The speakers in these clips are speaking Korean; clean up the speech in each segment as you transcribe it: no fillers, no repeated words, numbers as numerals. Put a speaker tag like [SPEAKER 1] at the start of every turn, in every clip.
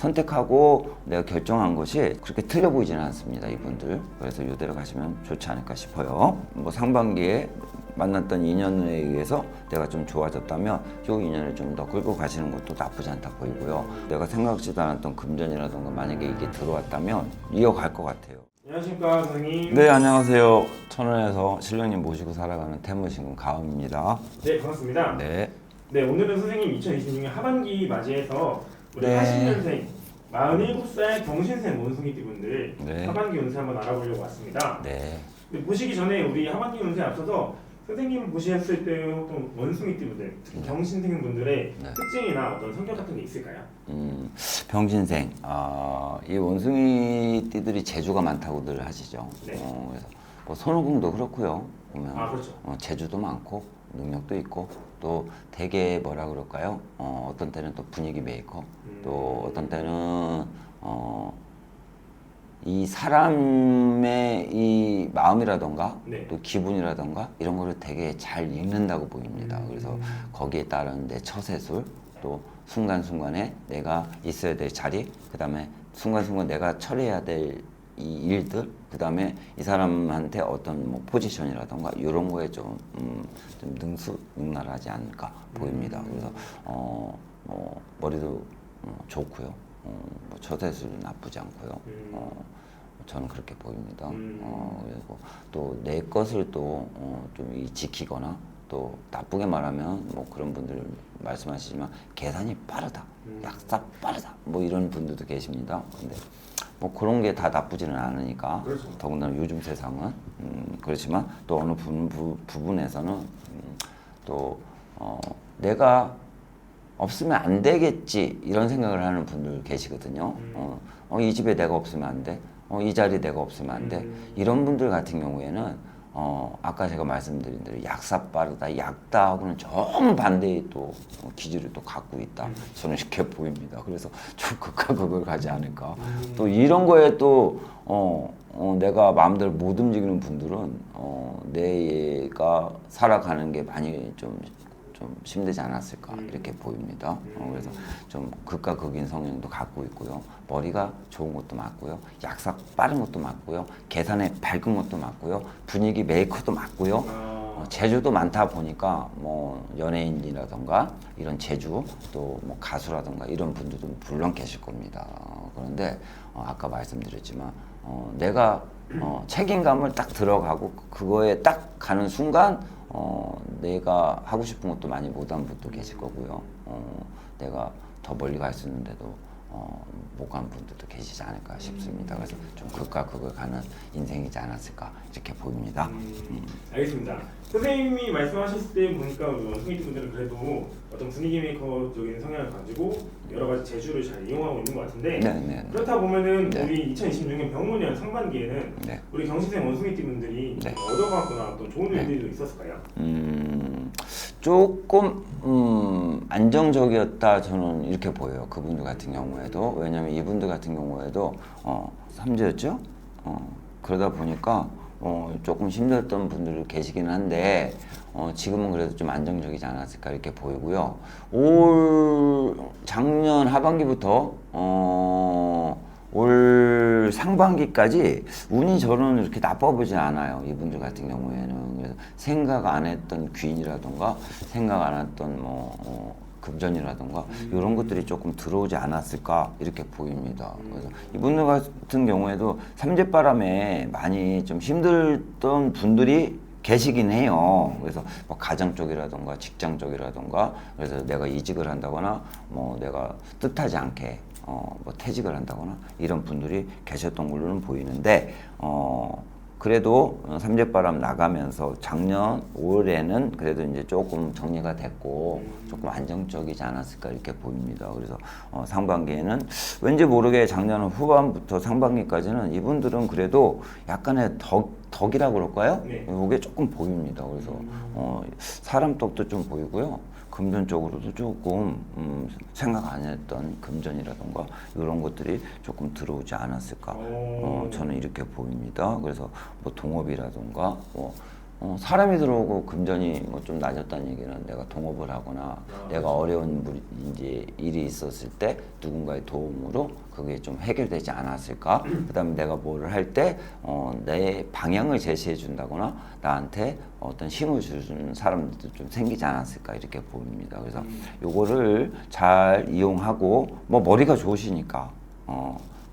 [SPEAKER 1] 선택하고 내가 결정한 것이 그렇게 틀려 보이지는 않습니다, 이분들. 그래서 이대로 가시면 좋지 않을까 싶어요. 뭐 상반기에 만났던 인연에 의해서 내가 좀 좋아졌다면 이 인연을 좀 더 끌고 가시는 것도 나쁘지 않다 보이고요. 내가 생각지도 않았던 금전이라던가 만약에 이게 들어왔다면 이어갈 것 같아요.
[SPEAKER 2] 안녕하십니까 선생님.
[SPEAKER 1] 네, 안녕하세요. 천원에서 신령님 모시고 살아가는 태무신금 가음입니다.
[SPEAKER 2] 네, 반갑습니다.
[SPEAKER 1] 네.
[SPEAKER 2] 네, 오늘은 선생님 2026년 하반기 맞이해서 우리
[SPEAKER 1] 네.
[SPEAKER 2] 80년생 47살 경신생 원숭이띠분들
[SPEAKER 1] 네.
[SPEAKER 2] 하반기 운세 한번 알아보려고 왔습니다.
[SPEAKER 1] 네.
[SPEAKER 2] 근데 보시기 전에 우리 하반기 운세에 앞서서 선생님 보셨을 때 어떤 원숭이띠분들, 특히 경신생 분들의
[SPEAKER 1] 네.
[SPEAKER 2] 특징이나 어떤 성격 같은 게 있을까요?
[SPEAKER 1] 병신생. 이 원숭이 띠들이 재주가 많다고들 하시죠.
[SPEAKER 2] 네.
[SPEAKER 1] 그래서 뭐 손오공도 그렇고요. 보면
[SPEAKER 2] 그렇죠.
[SPEAKER 1] 재주도 많고 능력도 있고 또 되게 뭐라 그럴까요? 어떤 때는 또 분위기 메이커, 또 어떤 때는 이 사람의 이 마음이라던가
[SPEAKER 2] 네.
[SPEAKER 1] 또 기분이라던가 이런 거를 되게 잘 읽는다고 보입니다. 그래서 거기에 따른 내 처세술, 또 순간순간에 내가 있어야 될 자리, 그 다음에 순간순간 내가 처리해야 될 이 일들, 그 다음에 이 사람한테 어떤 뭐 포지션이라던가 이런 거에 좀 능숙능란하지 않을까 보입니다. 그래서 머리도 좋고요. 뭐 처세술도 나쁘지 않고요. 저는 그렇게 보입니다. 그리고 또 내 것을 또 좀 지키거나 또 나쁘게 말하면 뭐 그런 분들 말씀하시지만 계산이 빠르다, 약삭 빠르다, 뭐 이런 분들도 계십니다. 근데 뭐 그런 게 다 나쁘지는 않으니까.
[SPEAKER 2] 그렇죠.
[SPEAKER 1] 더군다나 요즘 세상은 그렇지만 또 어느 부분에서는 또 내가 없으면 안 되겠지 이런 생각을 하는 분들 계시거든요. 이 집에 내가 없으면 안 돼. 이 자리에 내가 없으면 안 돼. 이런 분들 같은 경우에는 아까 제가 말씀드린 대로 약사 빠르다, 약다하고는 정반대의 또 기질을 또 갖고 있다. 저는 이렇게 보입니다. 그래서 좀 극과 극을 가지 않을까. 또 이런 거에 또 내가 마음대로 못 움직이는 분들은 내가 살아가는 게 많이 좀 힘들지 않았을까 이렇게 보입니다. 그래서 좀 극과 극인 성향도 갖고 있고요. 머리가 좋은 것도 맞고요. 약삭 빠른 것도 맞고요. 계산에 밝은 것도 맞고요. 분위기 메이커도 맞고요. 재주도 많다 보니까 뭐 연예인이라던가 이런 재주, 또 뭐 가수라던가 이런 분들도 물론 계실 겁니다. 그런데 아까 말씀드렸지만 내가 책임감을 딱 들어가고 그거에 딱 가는 순간 내가 하고 싶은 것도 많이 못한 분도 계실 거고요. 내가 더 멀리 갈 수 있는데도 못 간 분들도 계시지 않을까 싶습니다. 그래서 좀 극과 극을 가는 인생이지 않았을까 이렇게 보입니다.
[SPEAKER 2] 알겠습니다. 선생님이 말씀하셨을 때 보니까 우리 원숭이 분들은 그래도 어떤 분위기 메이커적인 성향을 가지고 여러 가지 재주를 잘 이용하고 있는 것 같은데
[SPEAKER 1] 네.
[SPEAKER 2] 그렇다 보면은
[SPEAKER 1] 네.
[SPEAKER 2] 우리 2026년 병문년 상반기에는
[SPEAKER 1] 네.
[SPEAKER 2] 우리 경신생 원숭이 분들이
[SPEAKER 1] 네.
[SPEAKER 2] 얻어가거나 또 좋은 일들이 있었을까요?
[SPEAKER 1] 조금 안정적이었다 저는 이렇게 보여요. 그분들 같은 경우에도. 왜냐면 이분들 같은 경우에도 삼재였죠. 그러다 보니까 조금 힘들었던 분들 계시긴 한데 지금은 그래도 좀 안정적이지 않았을까 이렇게 보이고요. 작년 하반기부터 올 상반기까지 운이 저는 이렇게 나빠 보진 않아요. 이분들 같은 경우에는. 그래서 생각 안 했던 귀인이라던가 생각 안 했던 금전이라던가 이런 것들이 조금 들어오지 않았을까 이렇게 보입니다. 그래서 이분들 같은 경우에도 삼재바람에 많이 좀 힘들던 분들이 계시긴 해요. 그래서 뭐 가정 쪽이라던가 직장 쪽이라던가 그래서 내가 이직을 한다거나 뭐 내가 뜻하지 않게 뭐 퇴직을 한다거나 이런 분들이 계셨던 걸로는 보이는데 그래도 삼재바람 나가면서 작년 5월에는 그래도 이제 조금 정리가 됐고 조금 안정적이지 않았을까 이렇게 보입니다. 그래서 상반기에는 왠지 모르게 작년 후반부터 상반기까지는 이분들은 그래도 약간의 덕이라고 그럴까요?
[SPEAKER 2] 네.
[SPEAKER 1] 이게 조금 보입니다. 그래서 사람 덕도 좀 보이고요. 금전 쪽으로도 조금 생각 안 했던 금전이라던가 이런 것들이 조금 들어오지 않았을까 저는 이렇게 보입니다. 그래서 뭐 동업이라던가 뭐 사람이 들어오고 금전이 뭐 좀 낮았다는 얘기는 내가 동업을 하거나 내가 어려운 이제 일이 있었을 때 누군가의 도움으로 그게 좀 해결되지 않았을까? 그다음에 내가 뭐를 할 때 내 방향을 제시해 준다거나 나한테 어떤 힘을 주는 사람들도 좀 생기지 않았을까 이렇게 보입니다. 그래서 요거를 잘 이용하고 뭐 머리가 좋으시니까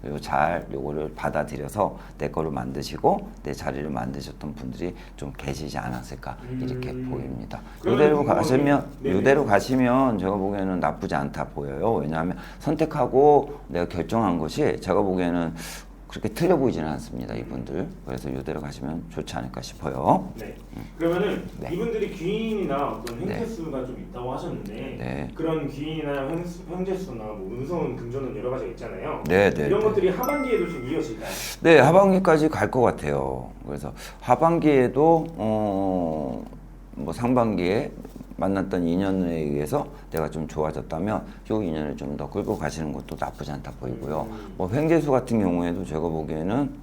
[SPEAKER 1] 그리고 잘 요거를 받아들여서 내 거를 만드시고 내 자리를 만드셨던 분들이 좀 계시지 않았을까 이렇게 보입니다. 이대로 가시면 이대로 가시면 제가 보기에는 나쁘지 않다 보여요. 왜냐하면 선택하고 내가 결정한 것이 제가 보기에는 그렇게 틀려 보이지는 않습니다, 이분들. 그래서 이대로 가시면 좋지 않을까 싶어요.
[SPEAKER 2] 네. 그러면은
[SPEAKER 1] 네.
[SPEAKER 2] 이분들이 귀인이나 어떤
[SPEAKER 1] 네.
[SPEAKER 2] 행재수가 좀 있다고 하셨는데
[SPEAKER 1] 네.
[SPEAKER 2] 그런 귀인이나 형제수나 뭐 운선, 금전은 여러 가지가 있잖아요.
[SPEAKER 1] 네, 네,
[SPEAKER 2] 이런
[SPEAKER 1] 네.
[SPEAKER 2] 것들이 하반기에도 좀 이어질까요?
[SPEAKER 1] 네, 하반기까지 갈 것 같아요. 그래서 하반기에도 뭐 상반기에 만났던 인연에 의해서 내가 좀 좋아졌다면 이 인연을 좀 더 끌고 가시는 것도 나쁘지 않다 보이고요. 뭐 횡재수 같은 경우에도 제가 보기에는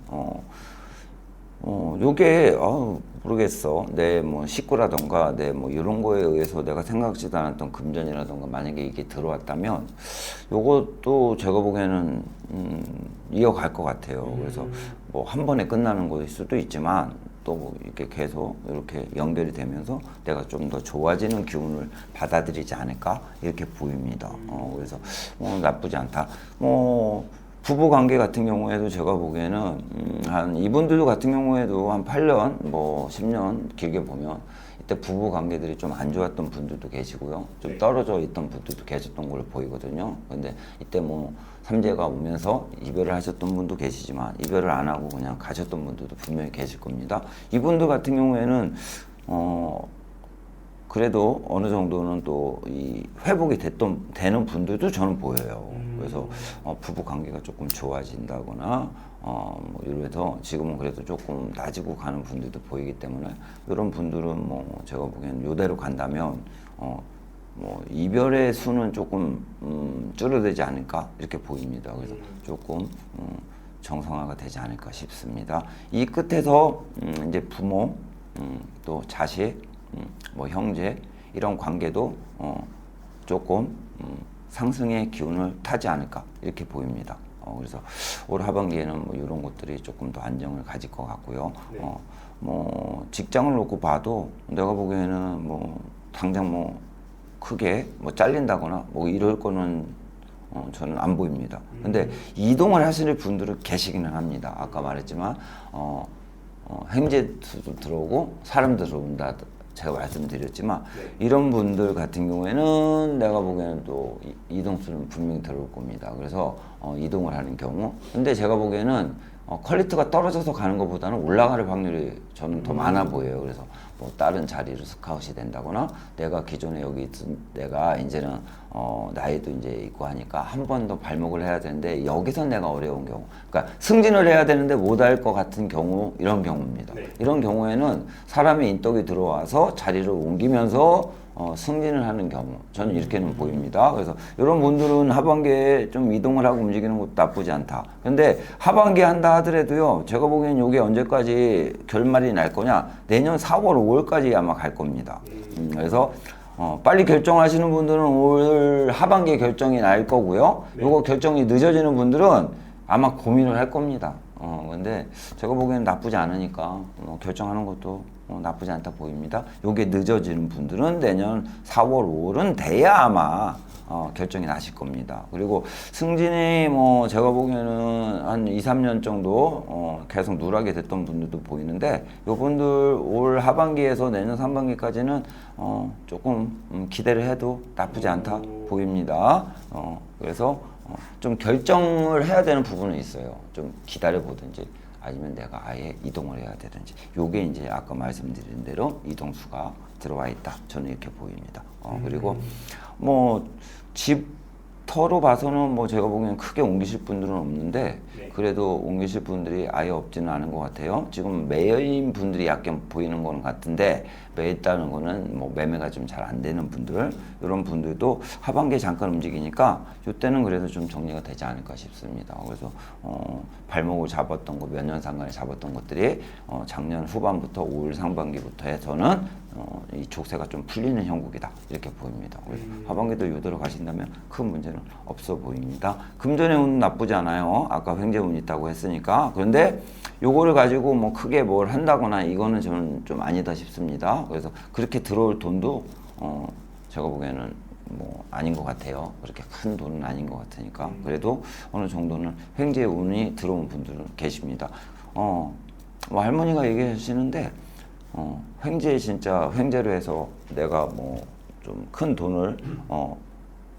[SPEAKER 1] 요게 모르겠어. 내 뭐 식구라던가 내 뭐 이런 거에 의해서 내가 생각지도 않았던 금전이라던가 만약에 이게 들어왔다면 요것도 제가 보기에는 이어갈 것 같아요. 그래서 뭐 한 번에 끝나는 거일 수도 있지만 또 이렇게 계속 이렇게 연결이 되면서 내가 좀 더 좋아지는 기운을 받아들이지 않을까 이렇게 보입니다. 그래서 나쁘지 않다. 부부 관계 같은 경우에도 제가 보기에는 한 이분들 같은 경우에도 한 8년 뭐 10년 길게 보면 이때 부부 관계들이 좀 안 좋았던 분들도 계시고요. 좀 떨어져 있던 분들도 계셨던 걸로 보이거든요. 근데 이때 뭐 삼재가 오면서 이별을 하셨던 분도 계시지만 이별을 안 하고 그냥 가셨던 분들도 분명히 계실 겁니다. 이분들 같은 경우에는 그래도 어느 정도는 또 이 회복이 되는 분들도 저는 보여요. 그래서 부부 관계가 조금 좋아진다거나 뭐 이래서 지금은 그래도 조금 나아지고 가는 분들도 보이기 때문에 이런 분들은 뭐 제가 보기엔 이대로 간다면 뭐 이별의 수는 조금 줄어들지 않을까 이렇게 보입니다. 그래서 조금 정상화가 되지 않을까 싶습니다. 이 끝에서 이제 부모, 또 자식, 뭐 형제 이런 관계도 조금 상승의 기운을 타지 않을까 이렇게 보입니다. 그래서 올 하반기에는 뭐 이런 것들이 조금 더 안정을 가질 것 같고요.
[SPEAKER 2] 네.
[SPEAKER 1] 뭐 직장을 놓고 봐도 내가 보기에는 뭐 당장 뭐 크게 뭐 잘린다거나 뭐 이럴 거는 저는 안 보입니다. 근데 이동을 하시는 분들은 계시기는 합니다. 아까 말했지만 행재수도 들어오고 사람도 들어온다. 제가 말씀드렸지만 이런 분들 같은 경우에는 내가 보기에는 또 이동수는 분명히 들어올 겁니다. 그래서 이동을 하는 경우 근데 제가 보기에는 퀄리티가 떨어져서 가는 것보다는 올라갈 확률이 저는 더 많아 보여요. 그래서 뭐 다른 자리로 스카웃이 된다거나 내가 기존에 여기 있던 내가 이제는 나이도 이제 있고 하니까 한 번 더 발목을 해야 되는데 여기서 내가 어려운 경우 그러니까 승진을 해야 되는데 못 할 것 같은 경우 이런 경우입니다.
[SPEAKER 2] 네.
[SPEAKER 1] 이런 경우에는 사람의 인덕이 들어와서 자리를 옮기면서 승진을 하는 경우 저는 이렇게는 보입니다. 그래서 이런 분들은 하반기에 좀 이동을 하고 움직이는 것도 나쁘지 않다. 근데 하반기에 한다 하더라도요. 제가 보기엔 이게 언제까지 결말이 날 거냐 내년 4월 5월까지 아마 갈 겁니다. 그래서 빨리 결정하시는 분들은 올 하반기에 결정이 날 거고요. 이거 결정이 늦어지는 분들은 아마 고민을 할 겁니다. 근데 제가 보기에는 나쁘지 않으니까 결정하는 것도 나쁘지 않다 보입니다. 요게 늦어지는 분들은 내년 4월, 5월은 돼야 아마 결정이 나실 겁니다. 그리고 승진이 뭐 제가 보기에는 한 2, 3년 정도 계속 누락이 됐던 분들도 보이는데 요분들 올 하반기에서 내년 상반기까지는 조금 기대를 해도 나쁘지 않다 보입니다. 그래서 좀 결정을 해야 되는 부분은 있어요. 좀 기다려 보든지 아니면 내가 아예 이동을 해야 되든지 요게 이제 아까 말씀드린 대로 이동수가 들어와 있다. 저는 이렇게 보입니다. 그리고 뭐 집 터로 봐서는 뭐 제가 보기엔 크게 옮기실 분들은 없는데
[SPEAKER 2] 네.
[SPEAKER 1] 그래도 옮기실 분들이 아예 없지는 않은 것 같아요. 지금 매여인 분들이 약간 보이는 거는 같은데 매였다는 거는 뭐 매매가 좀 잘 안 되는 분들 이런 분들도 하반기에 잠깐 움직이니까 이때는 그래도 좀 정리가 되지 않을까 싶습니다. 그래서 발목을 잡았던 거 몇 년 상간에 잡았던 것들이 작년 후반부터 올 상반기부터 해서는 이 족쇄가 좀 풀리는 형국이다 이렇게 보입니다. 그래서 하반기도 이대로 가신다면 큰 문제는 없어 보입니다. 금전의 운은 나쁘지 않아요. 아까 횡재운 있다고 했으니까. 그런데 요거를 가지고 뭐 크게 뭘 한다거나 이거는 저는 좀 아니다 싶습니다. 그래서 그렇게 들어올 돈도 제가 보기에는 뭐 아닌 것 같아요. 그렇게 큰 돈은 아닌 것 같으니까. 그래도 어느 정도는 횡재 운이 들어온 분들은 계십니다. 뭐 할머니가 얘기하시는데 횡재 진짜 횡재로 해서 내가 뭐 좀 큰 돈을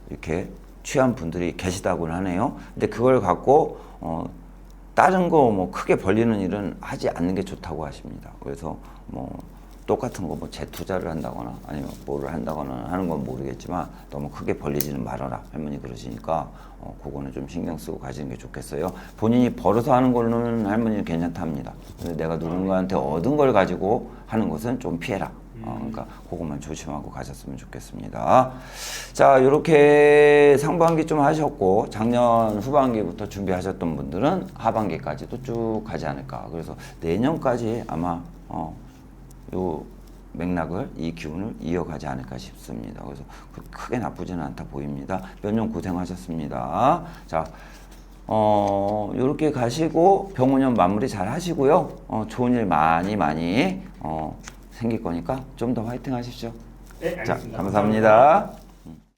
[SPEAKER 1] 이렇게 취한 분들이 계시다고는 하네요. 근데 그걸 갖고 다른 거 뭐 크게 벌리는 일은 하지 않는 게 좋다고 하십니다. 그래서 뭐 똑같은 거 뭐 재투자를 한다거나 아니면 뭐를 한다거나 하는 건 모르겠지만 너무 크게 벌리지는 말아라 할머니 그러시니까 그거는 좀 신경 쓰고 가시는 게 좋겠어요. 본인이 벌어서 하는 걸로는 할머니는 괜찮답니다. 근데 내가 누군가한테 얻은 걸 가지고 하는 것은 좀 피해라. 그러니까 그것만 조심하고 가셨으면 좋겠습니다. 자, 이렇게 상반기 좀 하셨고 작년 후반기부터 준비하셨던 분들은 하반기까지도 쭉 가지 않을까. 그래서 내년까지 아마 요 맥락을 이 기운을 이어가지 않을까 싶습니다. 그래서 크게 나쁘지는 않다 보입니다. 몇 년 고생하셨습니다. 자, 요렇게 가시고 병원년 마무리 잘 하시고요. 좋은 일 많이 생길 거니까 좀 더 화이팅 하십시오.
[SPEAKER 2] 네,
[SPEAKER 1] 자,
[SPEAKER 2] 알겠습니다.
[SPEAKER 1] 감사합니다.